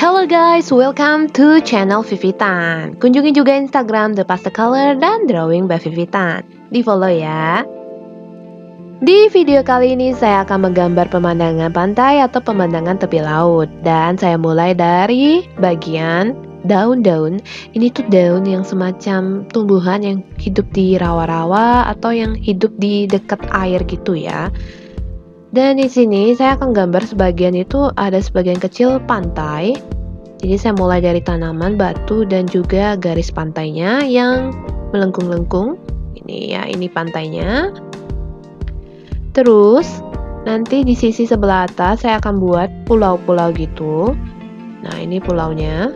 Hello guys, welcome to channel Vivitan. Kunjungi juga Instagram The Pastel Color dan Drawing by Vivitan. Di follow ya. Di video kali ini saya akan menggambar pemandangan pantai atau pemandangan tepi laut. Dan saya mulai dari bagian daun-daun. Ini tuh daun yang semacam tumbuhan yang hidup di rawa-rawa atau yang hidup di dekat air gitu ya. Dan di sini saya akan gambar sebagian itu ada sebagian kecil pantai. Jadi saya mulai dari tanaman, batu, dan juga garis pantainya yang melengkung-lengkung. Ini ya, ini pantainya. Terus nanti di sisi sebelah atas saya akan buat pulau-pulau gitu. Nah, ini pulaunya.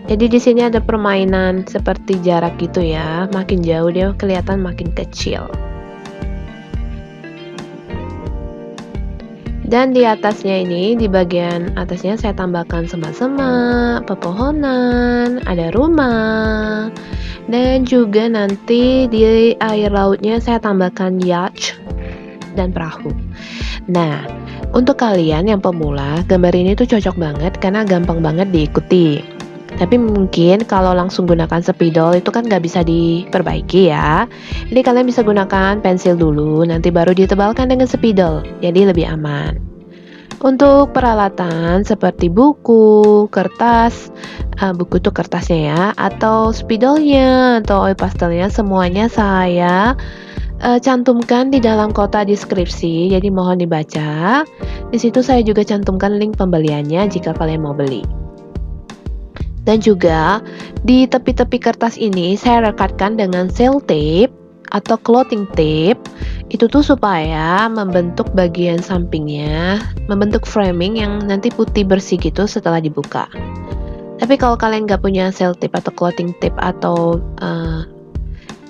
Jadi di sini ada permainan seperti jarak gitu ya. Makin jauh dia kelihatan makin kecil. Dan di atasnya ini, di bagian atasnya saya tambahkan semak-semak, pepohonan, ada rumah, dan juga nanti di air lautnya saya tambahkan yacht dan perahu. Nah, untuk kalian yang pemula, gambar ini tuh cocok banget karena gampang banget diikuti. Tapi mungkin kalau langsung gunakan spidol itu kan nggak bisa diperbaiki ya. Jadi kalian bisa gunakan pensil dulu, nanti baru ditebalkan dengan spidol. Jadi lebih aman. Untuk peralatan seperti buku, kertas, buku tuh kertasnya ya, atau spidolnya, atau oil pastelnya, semuanya saya cantumkan di dalam kotak deskripsi. Jadi mohon dibaca. Di situ saya juga cantumkan link pembeliannya jika kalian mau beli. Dan juga di tepi-tepi kertas ini saya rekatkan dengan sellotape atau clothing tape. Itu tuh supaya membentuk bagian sampingnya, membentuk framing yang nanti putih bersih gitu setelah dibuka. Tapi kalau kalian nggak punya sellotape atau clothing tape atau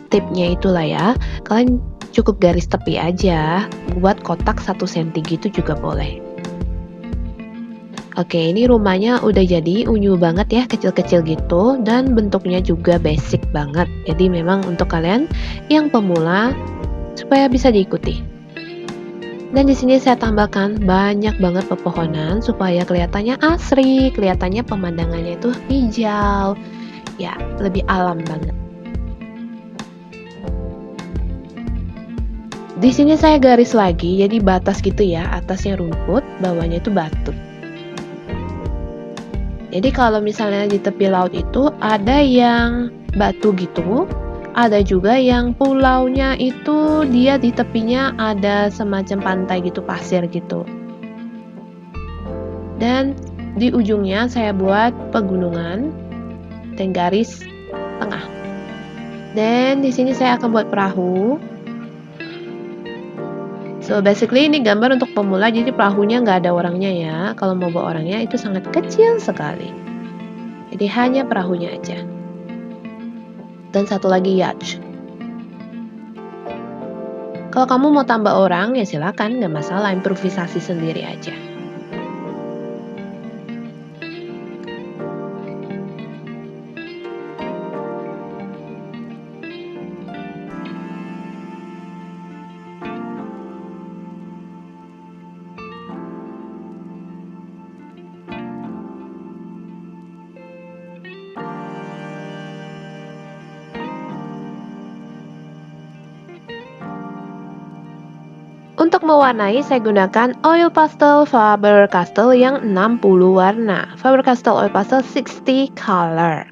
tape-nya itulah ya, kalian cukup garis tepi aja, buat kotak 1 cm gitu juga boleh. Oke, ini rumahnya udah jadi unyu banget ya, kecil-kecil gitu, dan bentuknya juga basic banget. Jadi memang untuk kalian yang pemula supaya bisa diikuti. Dan di sini saya tambahkan banyak banget pepohonan supaya kelihatannya asri, kelihatannya pemandangannya itu hijau. Ya, lebih alam banget. Di sini saya garis lagi, jadi batas gitu ya, atasnya rumput, bawahnya itu batu. Jadi kalau misalnya di tepi laut itu ada yang batu gitu, ada juga yang pulaunya itu dia di tepinya ada semacam pantai gitu, pasir gitu. Dan di ujungnya saya buat pegunungan dan garis tengah. Dan di sini saya akan buat perahu. So basically ini gambar untuk pemula, jadi perahunya nggak ada orangnya ya. Kalau mau bawa orangnya itu sangat kecil sekali. Jadi hanya perahunya aja. Dan satu lagi yacht. Kalau kamu mau tambah orang ya silakan, nggak masalah, improvisasi sendiri aja. Untuk mewarnai saya gunakan oil pastel Faber-Castell yang 60 warna. Faber-Castell oil pastel 60 color.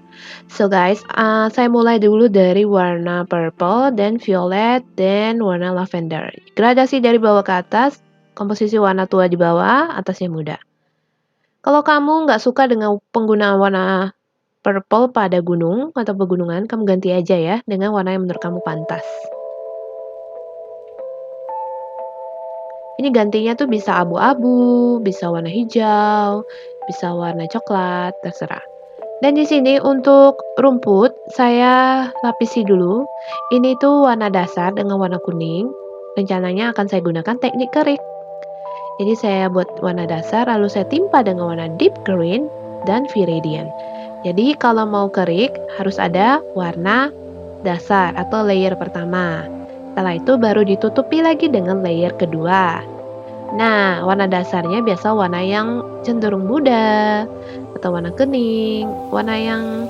So guys, saya mulai dulu dari warna purple, dan violet, dan warna lavender. Gradasi dari bawah ke atas, komposisi warna tua di bawah, atasnya muda. Kalau kamu nggak suka dengan penggunaan warna purple pada gunung atau pegunungan, kamu ganti aja ya dengan warna yang menurut kamu pantas. Ini gantinya tuh bisa abu-abu, bisa warna hijau, bisa warna coklat, terserah. Dan di sini untuk rumput, saya lapisi dulu. Ini tuh warna dasar dengan warna kuning. Rencananya akan saya gunakan teknik kerik. Jadi saya buat warna dasar, lalu saya timpa dengan warna deep green dan viridian. Jadi kalau mau kerik, harus ada warna dasar atau layer pertama. Setelah itu baru ditutupi lagi dengan layer kedua. Nah, warna dasarnya biasa warna yang cenderung muda atau warna kuning, warna yang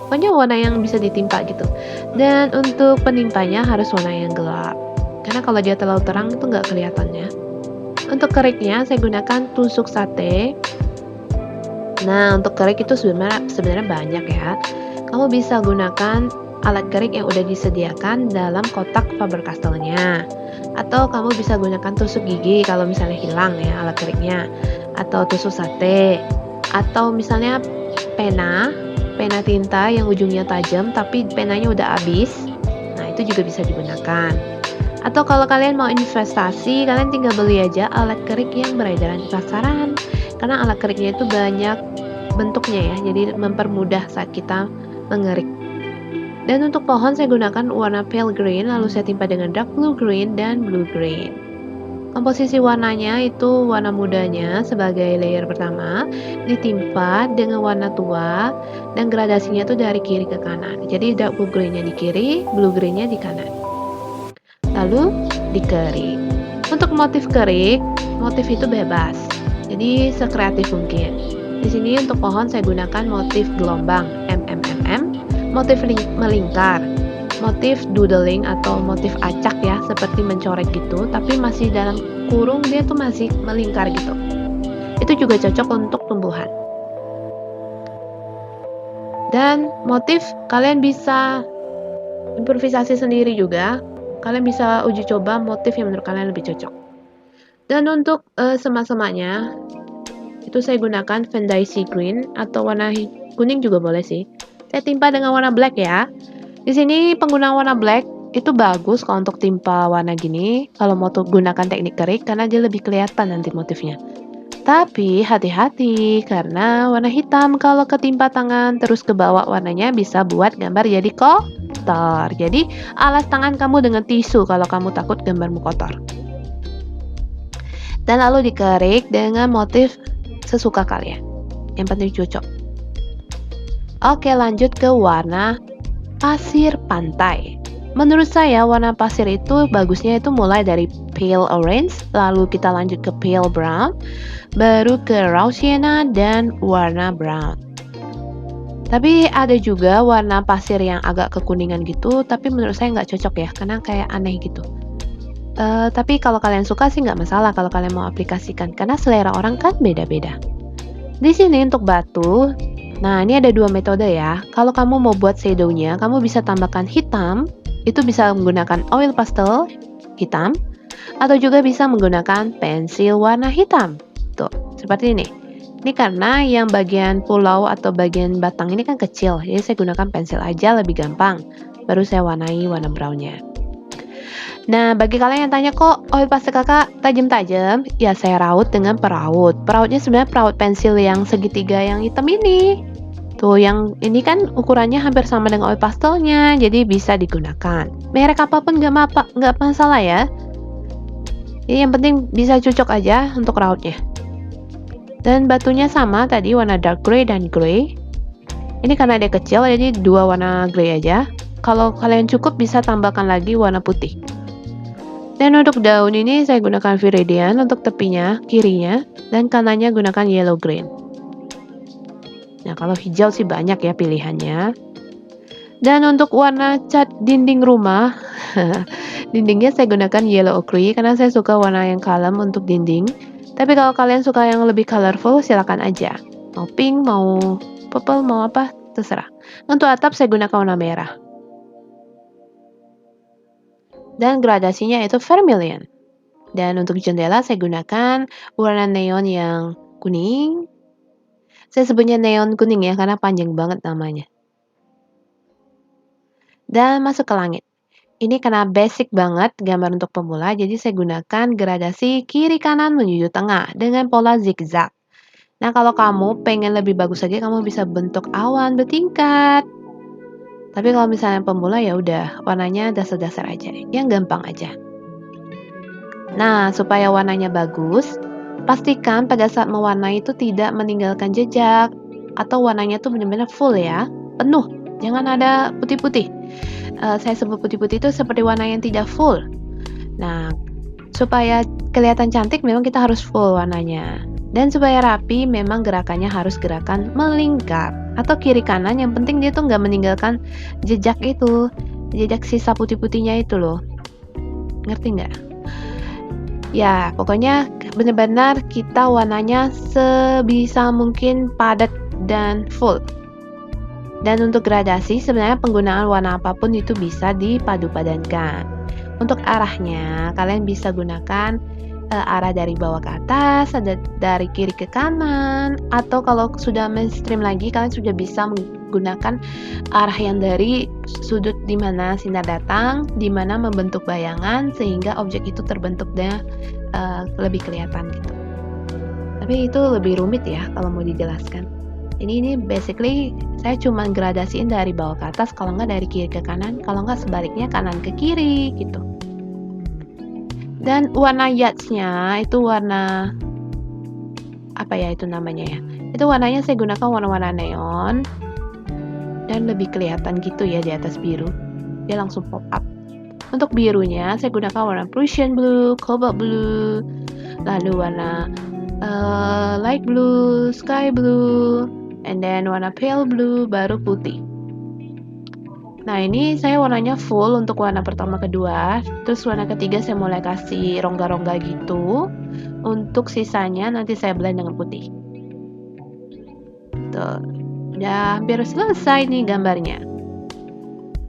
pokoknya warna yang bisa ditimpa gitu. Dan untuk penimpanya harus warna yang gelap. Karena kalau dia terlalu terang itu nggak kelihatannya. Untuk keriknya saya gunakan tusuk sate. Nah, untuk kerik itu sebenarnya sebenarnya banyak ya. Kamu bisa gunakan alat kerik yang udah disediakan dalam kotak Faber-Castellnya. Atau kamu bisa gunakan tusuk gigi kalau misalnya hilang ya alat keriknya. Atau tusuk sate. Atau misalnya pena, pena tinta yang ujungnya tajam tapi penanya udah habis. Nah, itu juga bisa digunakan. Atau kalau kalian mau investasi, kalian tinggal beli aja alat kerik yang beredaran di pasaran. Karena alat keriknya itu banyak bentuknya ya, jadi mempermudah saat kita mengerik. Dan untuk pohon saya gunakan warna pale green, lalu saya timpa dengan dark blue green dan blue green. Komposisi warnanya itu warna mudanya sebagai layer pertama, ditimpa dengan warna tua, dan gradasinya itu dari kiri ke kanan. Jadi dark blue greennya di kiri, blue greennya di kanan. Lalu dikerik. Untuk motif kerik, motif itu bebas. Jadi sekreatif mungkin. Di sini untuk pohon saya gunakan motif gelombang MMMM, motif melingkar, motif doodling atau motif acak ya, seperti mencoret gitu, tapi masih dalam kurung dia tuh masih melingkar gitu. Itu juga cocok untuk tumbuhan. Dan motif kalian bisa improvisasi sendiri juga. Kalian bisa uji coba motif yang menurut kalian lebih cocok. Dan untuk semak-semaknya itu saya gunakan Vendai Sea Green atau warna kuning juga boleh sih. Saya timpa dengan warna black ya. Di sini penggunaan warna black itu bagus kalau untuk timpa warna gini. Kalau mau gunakan teknik kerik karena dia lebih kelihatan nanti motifnya. Tapi hati-hati karena warna hitam kalau ketimpa tangan terus ke bawah warnanya bisa buat gambar jadi kotor. Jadi alas tangan kamu dengan tisu kalau kamu takut gambarmu kotor. Dan lalu dikerik dengan motif sesuka kalian. Yang penting cocok. Oke, lanjut ke warna pasir pantai. Menurut saya warna pasir itu bagusnya itu mulai dari pale orange, lalu kita lanjut ke pale brown, baru ke raw sienna dan warna brown. Tapi ada juga warna pasir yang agak kekuningan gitu, tapi menurut saya nggak cocok ya, karena kayak aneh gitu. Tapi kalau kalian suka sih nggak masalah kalau kalian mau aplikasikan, karena selera orang kan beda-beda. Di sini untuk batu, nah ini ada dua metode ya. Kalau kamu mau buat shadownya, kamu bisa tambahkan hitam, itu bisa menggunakan oil pastel hitam, atau juga bisa menggunakan pensil warna hitam. Tuh, seperti ini. Ini karena yang bagian pulau atau bagian batang ini kan kecil, jadi saya gunakan pensil aja lebih gampang. Baru saya warnai warna brownnya. Nah, bagi kalian yang tanya kok oil pastel kakak tajam-tajam, ya saya raut dengan peraut. Perautnya sebenarnya peraut pensil yang segitiga yang hitam ini. Tuh, yang ini kan ukurannya hampir sama dengan oil pastelnya, jadi bisa digunakan. Merek apapun nggak masalah ya. Jadi yang penting bisa cocok aja untuk rautnya. Dan batunya sama tadi warna dark grey dan grey. Ini karena dia kecil, jadi dua warna grey aja. Kalau kalian cukup bisa tambahkan lagi warna putih. Dan untuk daun ini saya gunakan viridian untuk tepinya, kirinya, dan kanannya gunakan yellow green. Nah, kalau hijau sih banyak ya pilihannya. Dan untuk warna cat dinding rumah, dindingnya saya gunakan yellow ochre karena saya suka warna yang kalem untuk dinding. Tapi kalau kalian suka yang lebih colorful, silakan aja. Mau pink, mau purple, mau apa, terserah. Untuk atap saya gunakan warna merah. Dan gradasinya itu vermilion. Dan untuk jendela saya gunakan warna neon yang kuning. Saya sebutnya neon kuning ya karena panjang banget namanya. Dan masuk ke langit. Ini karena basic banget gambar untuk pemula, jadi saya gunakan gradasi kiri kanan menuju tengah dengan pola zigzag. Nah, kalau kamu pengen lebih bagus lagi, kamu bisa bentuk awan bertingkat. Tapi kalau misalnya pemula ya udah warnanya dasar-dasar aja, yang gampang aja. Nah, supaya warnanya bagus, pastikan pada saat mewarnai itu tidak meninggalkan jejak atau warnanya tuh benar-benar full ya, penuh. Jangan ada putih-putih. Saya sebut putih-putih itu seperti warna yang tidak full. Nah, supaya kelihatan cantik memang kita harus full warnanya. Dan supaya rapi memang gerakannya harus gerakan melingkar atau kiri kanan, yang penting dia tuh nggak meninggalkan jejak itu, jejak sisa putih-putihnya itu loh. Ngerti nggak? Ya, pokoknya benar-benar kita warnanya sebisa mungkin padat dan full. Dan untuk gradasi sebenarnya penggunaan warna apapun itu bisa dipadu-padankan. Untuk arahnya kalian bisa gunakan arah dari bawah ke atas, ada dari kiri ke kanan, atau kalau sudah mainstream lagi kalian sudah bisa menggunakan arah yang dari sudut di mana sinar datang, di mana membentuk bayangan sehingga objek itu terbentuknya lebih kelihatan gitu. Tapi itu lebih rumit ya kalau mau dijelaskan. Ini basically saya cuma gradasiin dari bawah ke atas, kalau nggak dari kiri ke kanan, kalau nggak sebaliknya kanan ke kiri gitu. Dan warna yadsnya itu warna apa ya itu namanya ya? Itu warnanya saya gunakan warna-warna neon dan lebih kelihatan gitu ya di atas biru. Dia langsung pop up. Untuk birunya saya gunakan warna Prussian blue, cobalt blue, lalu warna light blue, sky blue, and then warna pale blue, baru putih. Nah ini saya warnanya full untuk warna pertama kedua, terus warna ketiga saya mulai kasih rongga-rongga gitu. Untuk sisanya nanti saya blend dengan putih. Tuh, udah hampir selesai nih gambarnya.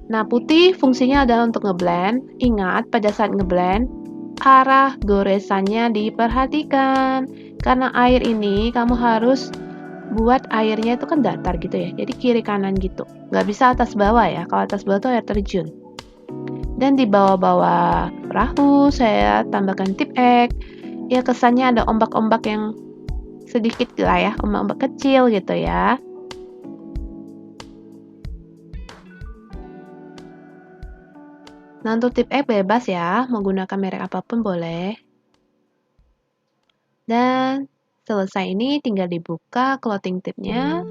Nah putih fungsinya adalah untuk ngeblend. Ingat pada saat ngeblend, arah goresannya diperhatikan. Karena air ini kamu harus buat airnya itu kan datar gitu ya, jadi kiri kanan gitu, nggak bisa atas bawah ya, kalau atas bawah tuh air terjun. Dan di bawah-bawah perahu saya tambahkan tip ek, ya kesannya ada ombak-ombak yang sedikit lah ya, ombak-ombak kecil gitu ya. Nah untuk tip ek bebas ya, menggunakan merek apapun boleh. Dan selesai ini tinggal dibuka clothing tipnya.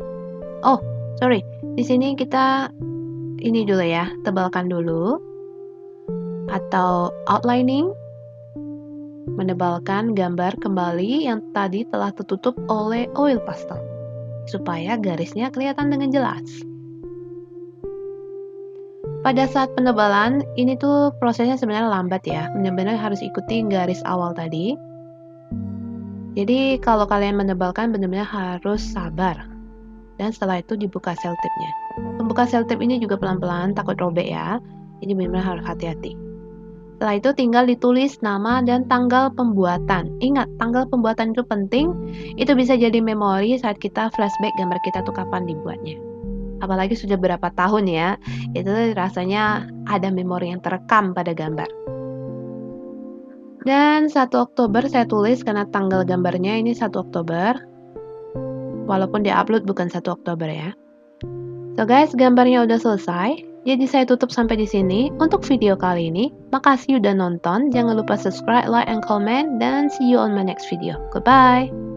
Oh, sorry. Di sini kita ini dulu ya, tebalkan dulu. Atau outlining. Menebalkan gambar kembali yang tadi telah tertutup oleh oil pastel. Supaya garisnya kelihatan dengan jelas. Pada saat penebalan, ini tuh prosesnya sebenarnya lambat ya. Benar-benar harus ikuti garis awal tadi. Jadi kalau kalian menebalkan benar-benar harus sabar. Dan setelah itu dibuka selotipnya. Membuka selotip ini juga pelan-pelan, takut robek ya. Ini benar-benar harus hati-hati. Setelah itu tinggal ditulis nama dan tanggal pembuatan. Ingat, tanggal pembuatan itu penting. Itu bisa jadi memori saat kita flashback gambar kita tuh kapan dibuatnya. Apalagi sudah berapa tahun ya. Itu rasanya ada memori yang terekam pada gambar. Dan 1 Oktober saya tulis karena tanggal gambarnya ini 1 Oktober. Walaupun di-upload bukan 1 Oktober ya. So guys, gambarnya udah selesai. Jadi saya tutup sampai di sini untuk video kali ini. Makasih udah nonton. Jangan lupa subscribe, like, and comment. Dan see you on my next video. Goodbye.